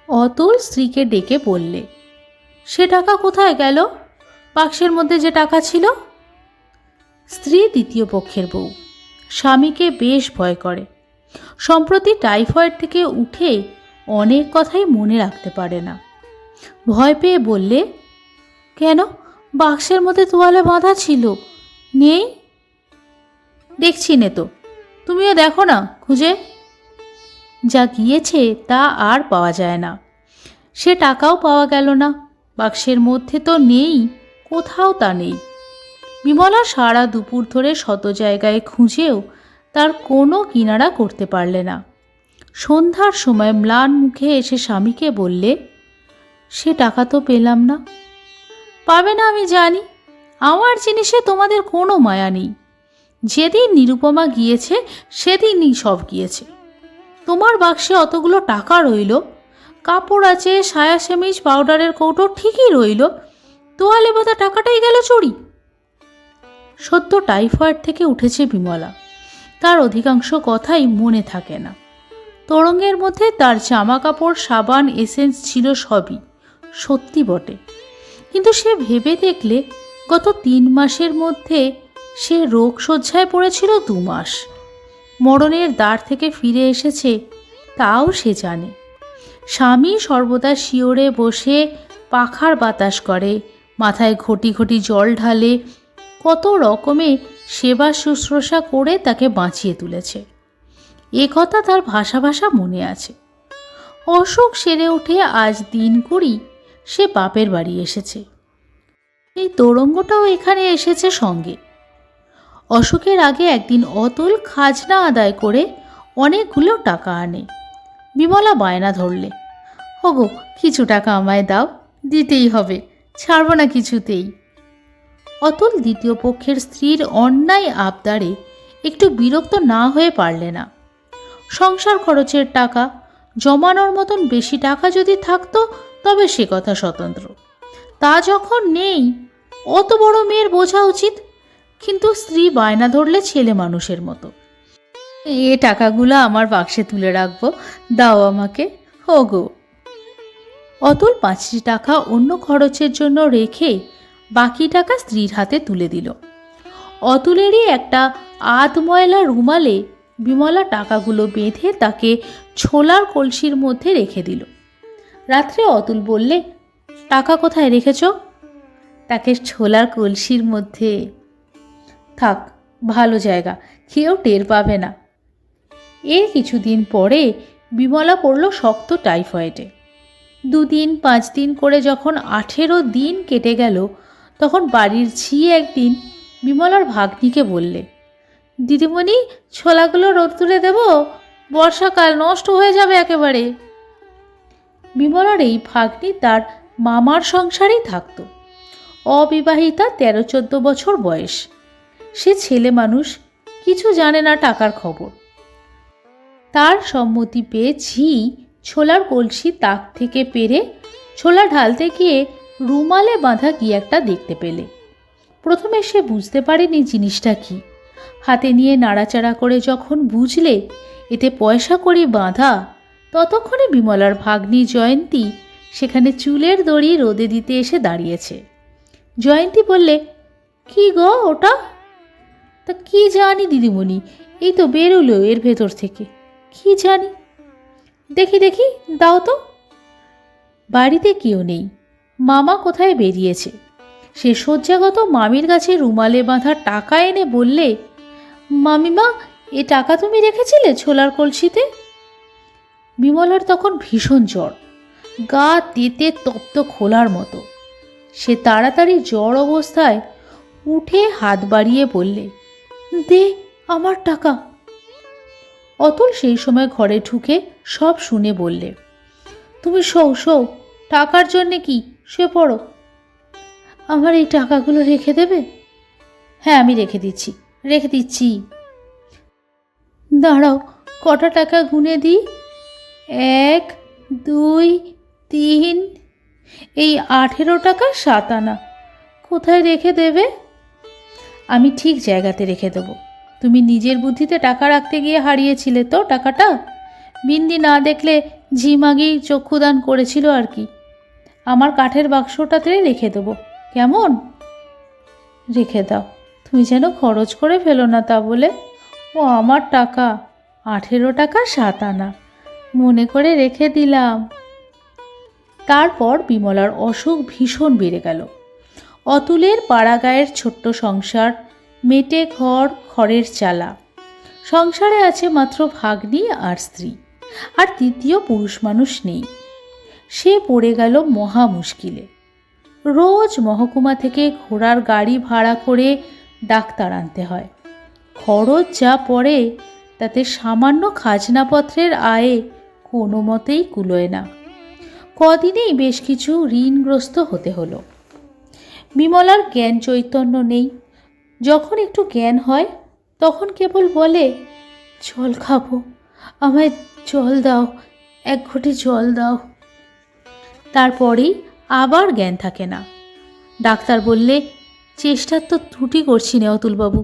অতুল স্ত্রীকে ডেকে বললে, সে টাকা কোথায় গেল? বাক্সের মধ্যে যে টাকা ছিল। স্ত্রী দ্বিতীয় পক্ষের বউ, স্বামীকে বেশ ভয় করে। সম্প্রতি টাইফয়েড থেকে উঠে অনেক কথাই মনে রাখতে পারে না। ভয় পেয়ে বললে, কেন, বাক্সের মধ্যে তোয়ালে বাঁধা ছিল, নেই? দেখছি নে তো, তুমিও দেখো না খুঁজে। যা গিয়েছে তা আর পাওয়া যায় না। সে টাকাও পাওয়া গেল না, বাক্সের মধ্যে তো নেই, কোথাও তা নেই। বিমলা সারা দুপুর ধরে শত জায়গায় খুঁজেও তার কোনো কিনারা করতে পারলে না। সন্ধ্যার সময় ম্লান মুখে এসে স্বামীকে বললে, সে টাকা তো পেলাম না। পাবে না আমি জানি, আমার জিনিসে তোমাদের কোনো মায়া নেই। যেদিন নিরুপমা গিয়েছে সেদিনই সব গিয়েছে। তোমার বাক্সে অতগুলো টাকা রইল, কাপড় আছে, সায়া সেমিজ, পাউডারের কৌটো ঠিকই রইল, তোয়ালে বাঁধা টাকাটাই গেল চুরি। সদ্য টাইফয়েড থেকে উঠেছে বিমলা, তার অধিকাংশ কথাই মনে থাকে না। তরঙ্গের মধ্যে তার জামা কাপড়, সাবান, এসেন্স ছিল সবই, সত্যি বটে। কিন্তু সে ভেবে দেখলে গত 3 মাসের মধ্যে সে রোগ শয্যায় পড়েছিল 2 মাস। মরণের দ্বার থেকে ফিরে এসেছে তাও সে জানে। স্বামী সর্বদা শিওরে বসে পাখার বাতাস করে, মাথায় ঘটি ঘটি জল ঢালে, কত রকমে সেবা শুশ্রূষা করে তাকে বাঁচিয়ে তুলেছে। এ কথা তার ভাষা ভাষা মনে আছে। অসুখ সেরে উঠে আজ দিন 20 সে বাপের বাড়ি এসেছে। এই তরঙ্গটাও এখানে এসেছে সঙ্গে। অসুখের আগে একদিন অতুল খাজনা আদায় করে অনেকগুলো টাকা আনে। বিমলা বায়না ধরলে, ওগো কিছু টাকা আমায় দাও, দিতেই হবে, ছাড়ব না কিছুতেই। অতুল দ্বিতীয় পক্ষের স্ত্রীর অন্যায় আবদারে একটু বিরক্ত না হয়ে পারলে না। সংসার খরচের টাকা জমানোর মতন বেশি টাকা যদি থাকতো তবে সে কথা স্বতন্ত্র। তা যখন নেই, অত বড় মেয়ের বোঝা উচিত। কিন্তু স্ত্রী বায়না ধরলে ছেলে মানুষের মতো, এ টাকাগুলো আমার বাক্সে তুলে রাখবো, দাও আমাকে, ওগো। অতুল 5টি টাকা অন্য খরচের জন্য রেখে বাকি টাকা স্ত্রীর হাতে তুলে দিল। অতুলেরই একটা ময়লা রুমালে বিমলা টাকাগুলো বেঁধে তাকে ছোলার কলসির মধ্যে রেখে দিল। রাত্রে অতুল বললে, টাকা কোথায় রেখেছ? তাকে ছোলার কলসির মধ্যে। থাক, ভালো জায়গা, কেউ টের পাবে না। এর কিছুদিন পরে বিমলা পড়ল শক্ত টাইফয়েডে। 2 দিন 5 দিন করে যখন 18 দিন কেটে গেল, তখন বাড়ির ঝি একদিন বিমলার ভাগ্নিকে বললে, দিদিমণি, ছোলাগুলো রোদ্দুরে দেব, বর্ষাকাল নষ্ট হয়ে যাবে একেবারে। বিমলার এই ভাগ্নি তার মামার সংসারেই থাকত। অবিবাহিতা, 13-14 বছর বয়স। সে ছেলে মানুষ, কিছু জানে না টাকার খবর। তার সম্মতি পেয়ে ঝি ছোলার কলসি তাক থেকে পেরে ছোলা ঢালতে গিয়ে রুমালে বাঁধা কি একটা দেখতে পেলে। প্রথমে সে বুঝতে পারেনি জিনিসটা কি। হাতে নিয়ে নাড়াচাড়া করে যখন বুঝলে এতে পয়সা কড়ি বাঁধা, ততক্ষণে বিমলার ভাগ্নি জয়ন্তী সেখানে চুলের দড়ি রোদে দিতে এসে দাঁড়িয়েছে। জয়ন্তী বললে, কি গো ওটা? তা কি জানি দিদিমণি, এই তো বেরোলো এর ভেতর থেকে, কি জানি। দেখি দেখি, দাও তো। বাড়িতে কেউ নেই, মামা কোথায় বেরিয়েছে। সে শয্যাগত মামির কাছে রুমালে বাঁধা টাকা এনে বললে, মামিমা, এ টাকা তুমি রেখেছিলে ছোলার কলসিতে? বিমলার তখন ভীষণ জ্বর, গা তেতে তপ্ত খোলার মতো। সে তাড়াতাড়ি জ্বর অবস্থায় উঠে হাত বাড়িয়ে বললে, দে আমার টাকা। অতুল সেই সময় ঘরে ঢুকে সব শুনে বললে, তুমি শোও, টাকার জন্যে কি, শুয়ে পড়ো। আমার এই টাকাগুলো রেখে দেবে? হ্যাঁ, আমি রেখে দিচ্ছি। দাঁড়াও, কটা টাকা গুনে দিই। 1, 2, 3, এই 18 টাকা 7 আনা। কোথায় রেখে দেবে? আমি ঠিক জায়গাতে রেখে দেবো। তুমি নিজের বুদ্ধিতে টাকা রাখতে গিয়ে হারিয়েছিলে তো টাকাটা। বিন্দি না দেখলে ঝিমাগি চক্ষুদান করেছিল আর কি। আমার কাঠের বাক্সটাতে রেখে দেবো, কেমন? রেখে দাও, তুমি যেন খরচ করে ফেলো না তা বলে। ও আমার টাকা, 18 টাকা 7 আনা, মনে করে রেখে দিলাম। তারপর বিমলার অসুখ ভীষণ বেড়ে গেল। অতুলের পাড়াগাঁয়ের ছোট্ট সংসার, মেটে ঘর, খড়ের চালা। সংসারে আছে মাত্র ভাগ্নি আর স্ত্রী, আর তৃতীয় পুরুষ মানুষ নেই। সে পড়ে গেল মহা মুশকিলে। রোজ মহকুমা থেকে ঘোড়ার গাড়ি ভাড়া করে ডাক্তার আনতে হয়। খরচ যা পড়ে তাতে সামান্য খাজনাপত্রের আয়ে কোনো মতেই কুলোয় না। কদিনেই বেশ কিছু ঋণগ্রস্ত হতে হলো। বিমলার জ্ঞান চৈতন্য নেই। যখন একটু জ্ঞান হয় তখন কেবল বলে, জল খাবো, আমায় জল দাও, 1 ঘটি জল দাও। তারপরেই আবার জ্ঞান থাকে না। ডাক্তার বললে, চেষ্টার তো ত্রুটি করছি না অতুলবাবু,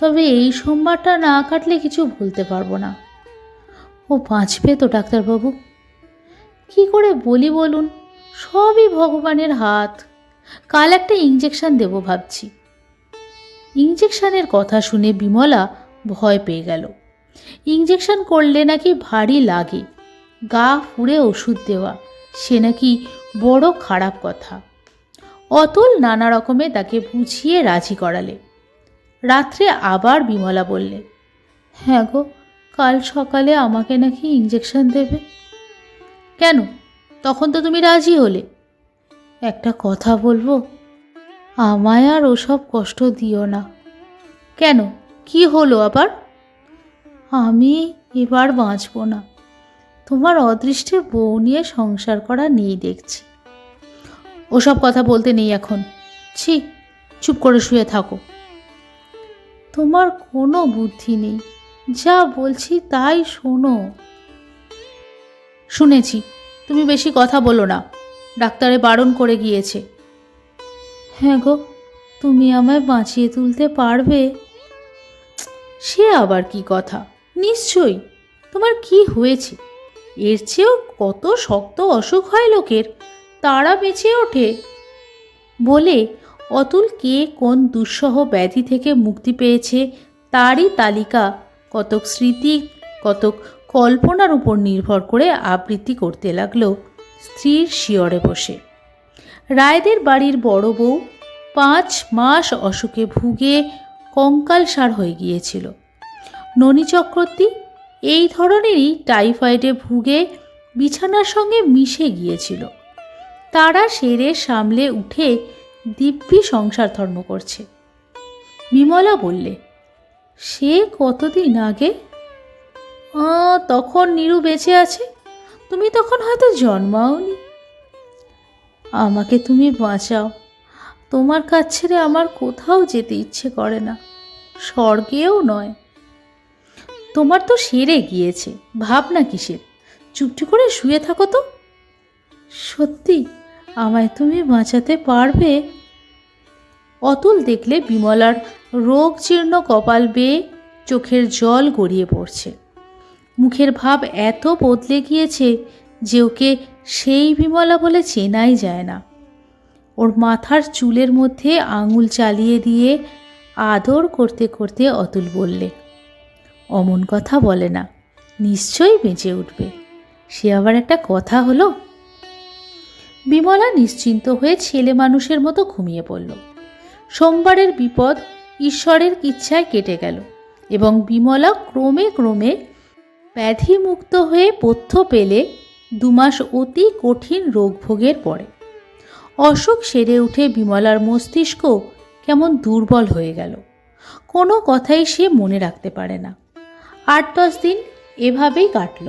তবে এই সোমবারটা না কাটলে কিছু বলতে পারবো না। ও বাঁচবে তো ডাক্তারবাবু? কি করে বলি বলুন, সবই ভগবানের হাত। কাল একটা ইঞ্জেকশন দেবো ভাবছি। ইঞ্জেকশনের কথা শুনে বিমলা ভয় পেয়ে গেল। ইঞ্জেকশন করলে নাকি ভারী লাগে, গা ফুঁড়ে ওষুধ দেওয়া সে নাকি বড় খারাপ কথা। অতুল নানা রকমে তাকে বুঝিয়ে রাজি করালে। রাত্রে আবার বিমলা বললে, হ্যাঁ গো, কাল সকালে আমাকে নাকি ইঞ্জেকশন দেবে। কেন, তখন তো তুমি রাজি হলে। একটা কথা বলবো, আমায় আর ওসব কষ্ট দিও না। কেন, কি হলো আবার? আমি এবার বাঁচব না। তোমার অদৃষ্টে বউ নিয়ে সংসার করা নেই দেখছি। ওসব কথা বলতে নেই এখন, ছি, চুপ করে শুয়ে থাকো। তোমার কোনো বুদ্ধি নেই, যা বলছি তাই শোনো। শুনেছি, তুমি বেশি কথা বলো না, ডাক্তারে বারণ করে গিয়েছে। হ্যাঁ গো, তুমি আমায় বাঁচিয়ে তুলতে পারবে? সে আবার কি কথা, নিশ্চয়ই। তোমার কি হয়েছে? এর চেয়েও কত শক্ত অসুখ হয় লোকের, তারা বেঁচে ওঠে। বলে অতুল কে কোন দুঃসহ ব্যাধি থেকে মুক্তি পেয়েছে তারই তালিকা কতক স্মৃতি, কতক কল্পনার উপর নির্ভর করে আবৃত্তি করতে লাগলো স্ত্রীর শিয়রে বসে। রায়দের বাড়ির বড় বউ 5 মাস অসুখে ভুগে কঙ্কালসার হয়ে গিয়েছিল। ননী চক্রবর্তী এই ধরনেরই টাইফয়েডে ভুগে বিছানার সঙ্গে মিশে গিয়েছিল। তারা সেরে সামলে উঠে দিব্যি সংসার ধর্ম করছে। বিমলা বললে, সে কতদিন আগে? তখন নীরু বেঁচে আছে, তুমি তখন হয়তো জন্মাওনি। আমাকে তুমি বাঁচাও, তোমার কাছ ছেড়ে আমার কোথাও যেতে ইচ্ছে করে না, স্বর্গেও নয়। তোমার তো সেরে গিয়েছে, ভাবনা কিসের? চুপটি করে শুয়ে থাকো তো। সত্যি আমায় তুমি বাঁচাতে পারবে? অতুল দেখলে বিমলার রোগ জীর্ণ কপাল বেয়ে চোখের জল গড়িয়ে পড়ছে। মুখের ভাব এত বদলে গিয়েছে যে ওকে সেই বিমলা বলে চেনাই যায় না। ওর মাথার চুলের মধ্যে আঙুল চালিয়ে দিয়ে আদর করতে করতে অতুল বললে, অমন কথা বলে না, নিশ্চয়ই বেঁচে উঠবে। সে আবার একটা কথা হলো। বিমলা নিশ্চিন্ত হয়ে ছেলে মানুষের মতো ঘুমিয়ে পড়ল। সোমবারের বিপদ ঈশ্বরের ইচ্ছায় কেটে গেল এবং বিমলা ক্রমে ক্রমে ব্যাধিমুক্ত হয়ে পথ্য পেলে 2 মাস অতি কঠিন রোগভোগের পরে। অসুখ সেরে উঠে বিমলার মস্তিষ্ক কেমন দুর্বল হয়ে গেল। কোনো কথাই সে মনে রাখতে পারে না। 8-10 দিন এভাবেই কাটল।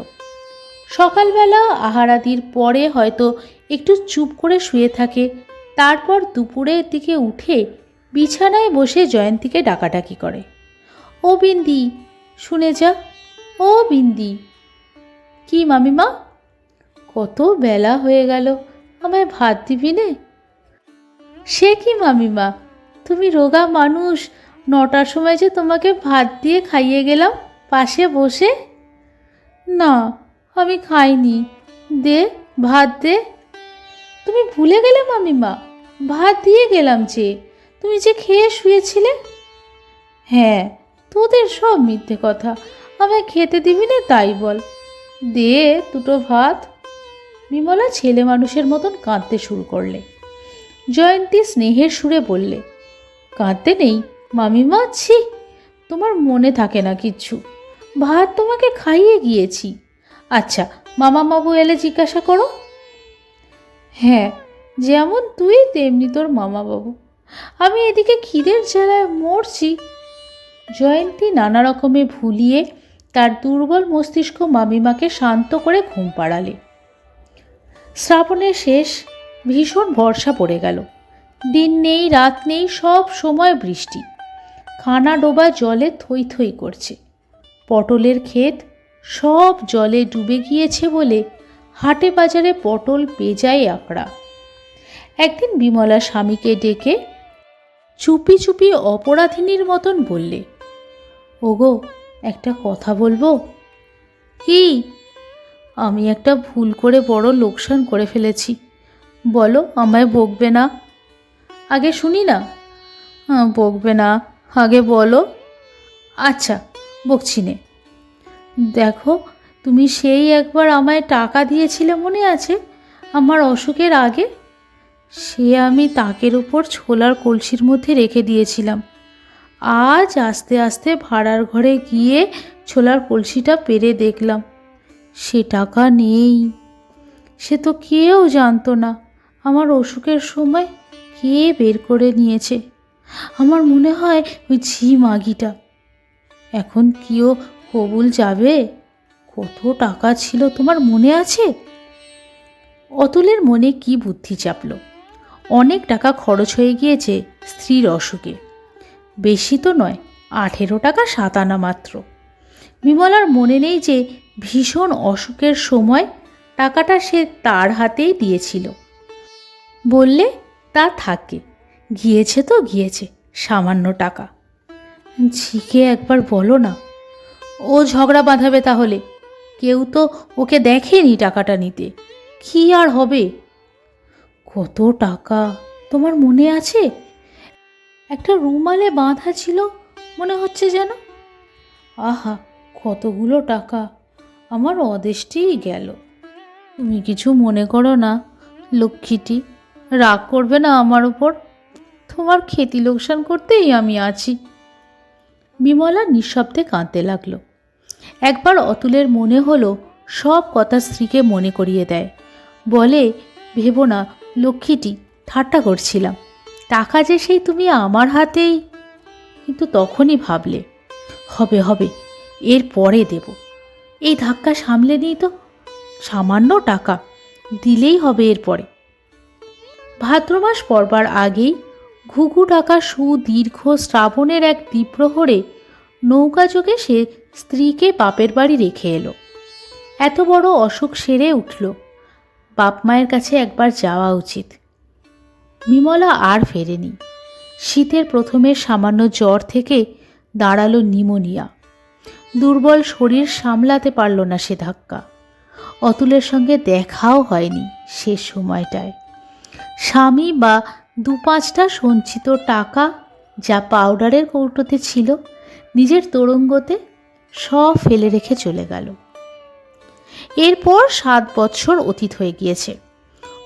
সকালবেলা আহারাদির পরে হয়তো একটু চুপ করে শুয়ে থাকে, তারপর দুপুরের দিকে উঠে বিছানায় বসে জয়ন্তীকে ডাকাডাকি করে, ও বিন্দি, শুনে যা, ও বিন্দি। কি মামিমা, কত বেলা হয়ে গেল, আমায় ভাত দিবি নে? সে কি মামিমা, তুমি রোগা মানুষ, 9টার সময় যে তোমাকে ভাত দিয়ে খাইয়ে গেলাম পাশে বসে। না, আমি খাইনি। দে, ভাত দে। তুমি ভুলে গেলে মামিমা, ভাত দিয়ে গেলাম যে, তুমি যে খেয়ে শুয়েছিলে। হ্যাঁ, তোদের সব মিথ্যে কথা। আমায় খেতে দিবি না তাই বল। দে দুটো ভাত। বিমলা ছেলে মানুষের মতন কাঁদতে শুরু করলে। জয়ন্তী স্নেহের সুরে বললে, কাঁদতে নেই মামিমা, ছি, তোমার মনে থাকে না কিচ্ছু। ভাত তোমাকে খাইয়ে গিয়েছি। আচ্ছা, মামা বাবু এলে জিজ্ঞাসা করো। হ্যাঁ, যেমন তুই তেমনি তোর মামা বাবু। আমি এদিকে খিদের জ্বালায় মরছি। জয়ন্তী নানা রকমে ভুলিয়ে তার দুর্বল মস্তিষ্ক মামিমাকে শান্ত করে ঘুম পাড়ালে। শ্রাবণের শেষ, ভীষণ বর্ষা পড়ে গেল। দিন নেই রাত নেই, সব সময় বৃষ্টি। খানা ডোবা জলে থই থই করছে। পটলের ক্ষেত সব জলে ডুবে গিয়েছে বলে হাটে বাজারে পটল পেঁজায় আকড়া। একদিন বিমলা স্বামীকে ডেকে চুপি চুপি অপরাধিনীর মতন বললে, ওগো, একটা কথা বলবো? কি? আমি একটা ভুল করে বড় লোকসান করে ফেলেছি। বলো, আমায় বকবে না? আগে শুনি না। বকবে না, আগে বলো। আচ্ছা, বকছি নে। দেখো, তুমি সেই একবার আমায় টাকা দিয়েছিলে মনে আছে, আমার অসুখের আগে? সে আমি তাকের উপর ছোলার কলসির মধ্যে রেখে দিয়েছিলাম। আজ আস্তে আস্তে ভাড়ার ঘরে গিয়ে ছোলার কলসিটা পেরে দেখলাম সে টাকা নেই। সে তো কেউ জানতো না। আমার অসুখের সময় কে বের করে নিয়েছে? আমার মনে হয় ওই ঝি মাগিটা। এখন কিও কবুল যাবে? কত টাকা ছিল তোমার মনে আছে? অতুলের মনে কি বুদ্ধি চাপল। অনেক টাকা খরচ হয়ে গিয়েছে স্ত্রীর অসুখে। বেশি তো নয়, 18 টাকা 7 আনা মাত্র। বিমলার মনে নেই যে ভীষণ অসুখের সময় টাকাটা সে তার হাতেই দিয়েছিল। বললে তা থাকে, গিয়েছে তো গিয়েছে, সামান্য টাকা। ঝিকে একবার বলো না। ও ঝগড়া বাঁধাবে তাহলে। কেউ তো ওকে দেখেনি টাকাটা নিতে। কি আর হবে? কত টাকা তোমার মনে আছে? একটা রুমালে বাঁধা ছিল মনে হচ্ছে যেন। আহা, কতগুলো টাকা আমার অদেষ্টেই গেল। তুমি কিছু মনে করো না লক্ষ্মীটি, রাগ করবে না আমার ওপর। তোমার ক্ষতি লোকসান করতেই আমি আছি। বিমলা নিঃশব্দে কাঁদতে লাগলো। একবার অতুলের মনে হলো সব কথা স্ত্রীকে মনে করিয়ে দেয়। বলে, ভেবো না লক্ষ্মীটি, ঠাট্টা করছিলাম। টাকা যে সেই তুমি আমার হাতেই। কিন্তু তখনই ভাবলে, হবে হবে, এর পরে দেব। এই ধাক্কা সামলে নিই তো। সামান্য টাকা দিলেই হবে এরপরে। ভাদ্র মাস পড়বার আগেই ঘুঘু ডাকা সুদীর্ঘ শ্রাবণের এক দ্বিপ্রহরে নৌকাযোগে সে স্ত্রীকে বাপের বাড়ি রেখে এলো। এত বড় অসুখ সেরে উঠল, বাপ মায়ের কাছে একবার যাওয়া উচিত। বিমলা আর ফেরেনি। শীতের প্রথমের সামান্য জ্বর থেকে দাঁড়ালো নিমোনিয়া। দুর্বল শরীর সামলাতে পারল না সে ধাক্কা। অতুলের সঙ্গে দেখাও হয়নি শেষ সময়টায়। স্বামী বা 2-5টা সঞ্চিত টাকা যা পাউডারের কৌটোতে ছিল, নিজের তোরঙ্গতে সব ফেলে রেখে চলে গেল। এরপর 7 বৎসর অতীত হয়ে গিয়েছে।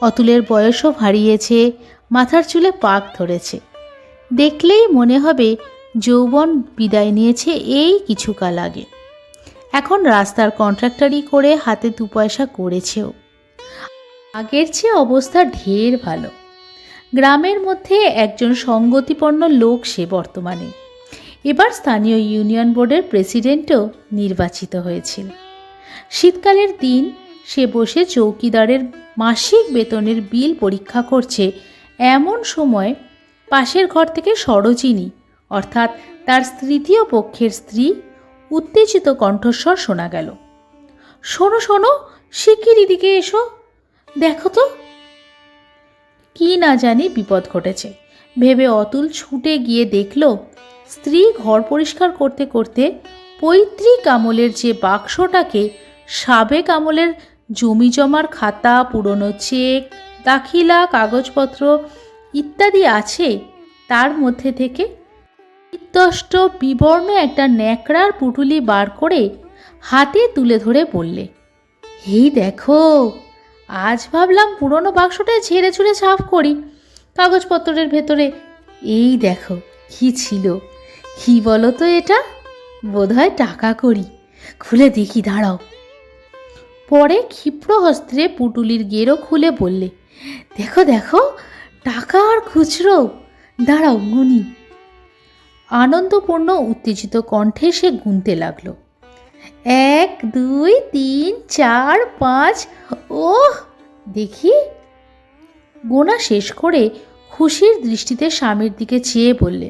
অতুলের বয়সও হারিয়েছে, মাথার চুলে পাক ধরেছে। দেখলেই মনে হবে যৌবন বিদায় নিয়েছে এই কিছুকাল আগে। এখন রাস্তার কন্ট্রাক্টরি করে হাতে 2 পয়সা করেছেও। আগের চেয়ে অবস্থা ঢের ভালো। গ্রামের মধ্যে একজন সঙ্গতিপন্ন লোক সে বর্তমানে। এবার স্থানীয় ইউনিয়ন বোর্ডের প্রেসিডেন্টও নির্বাচিত হয়েছিল। শীতকালের দিন সে বসে চৌকিদারের মাসিক বেতনের বিল পরীক্ষা করছে, এমন সময় পাশের ঘর থেকে সরোজিনী, অর্থাৎ তার তৃতীয় পক্ষের স্ত্রী, উত্তেজিত কণ্ঠস্বর শোনা গেল। শোনো শোনো, শিগগির এদিকে এসো, দেখো তো। কি না জানি বিপদ ঘটেছে ভেবে অতুল ছুটে গিয়ে দেখল স্ত্রী ঘর পরিষ্কার করতে করতে পৈতৃক আমলের যে বাক্সটাকে সাবেক আমলের জমি জমার খাতা, পুরনো চেক, দাখিলা, কাগজপত্র ইত্যাদি আছে। তার মধ্যে থেকে নির্দিষ্ট বিবর্ণ একটা ন্যাকড়ার পুটুলি বার করে হাতে তুলে ধরে বললে, এই দেখো, আজ ভাবলাম পুরনো বাক্সটা ঝেড়ে ঝুড়ে সাফ করি। কাগজপত্রের ভেতরে এই দেখো কি ছিল। কি বলো তো এটা? বোধহয় টাকা কড়ি। খুলে দেখি, দাঁড়াও। পরে ক্ষিপ্র হস্তে পুটুলির গেরো খুলে বললে, দেখো দেখো, টাকা আর খুচরো। দাঁড়াও গুনি। আনন্দপূর্ণ উত্তেজিত কণ্ঠে সে গুনতে লাগলো। 1, 2, 3, 4, 5। ওহ, দেখি। গোনা শেষ করে খুশির দৃষ্টিতে স্বামীর দিকে চেয়ে বললে,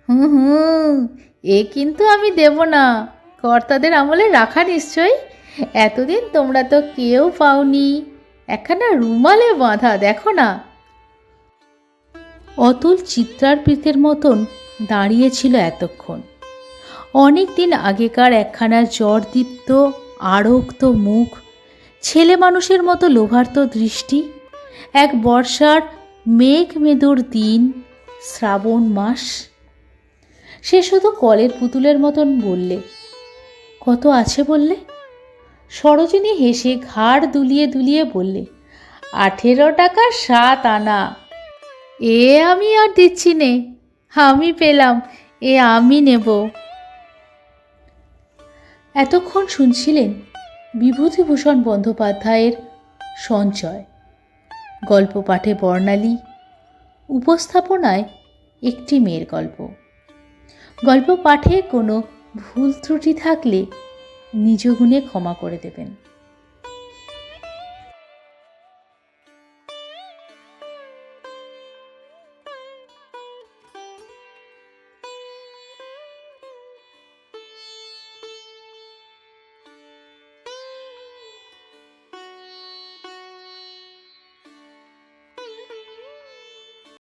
হুম, এ কিন্তু আমি দেব না। কর্তাদের আমলে রাখা নিশ্চয়ই। এতদিন তোমরা তো কেউ পাওনি। একখানা রুমালে বাঁধা, দেখো না। অতুল চিত্রার্পিতের মতন দাঁড়িয়েছিল এতক্ষণ। অনেক দিন আগেকার একখানা জ্বরদীপ্ত আরক্ত মুখ, ছেলে মানুষের মতো লোভার্ত দৃষ্টি, এক বর্ষার মেঘ মেদুর দিন, শ্রাবণ মাস। সে শুধু কলের পুতুলের মতন বললে, কত আছে বললে? সরোজিনী হেসে ঘাড় দুলিয়ে দুলিয়ে বললে, 18 টাকা 7 আনা। এ আমি আর দিচ্ছি নে, আমি পেলাম, এ আমি নেব। এতক্ষণ শুনছিলেন বিভূতিভূষণ বন্দ্যোপাধ্যায়ের সঞ্চয়। গল্প পাঠে বর্ণালী, উপস্থাপনায় একটি মেয়ের গল্প। গল্প পাঠে কোনো ভুল ত্রুটি থাকলে নিজ গুণে ক্ষমা করে দেবেন।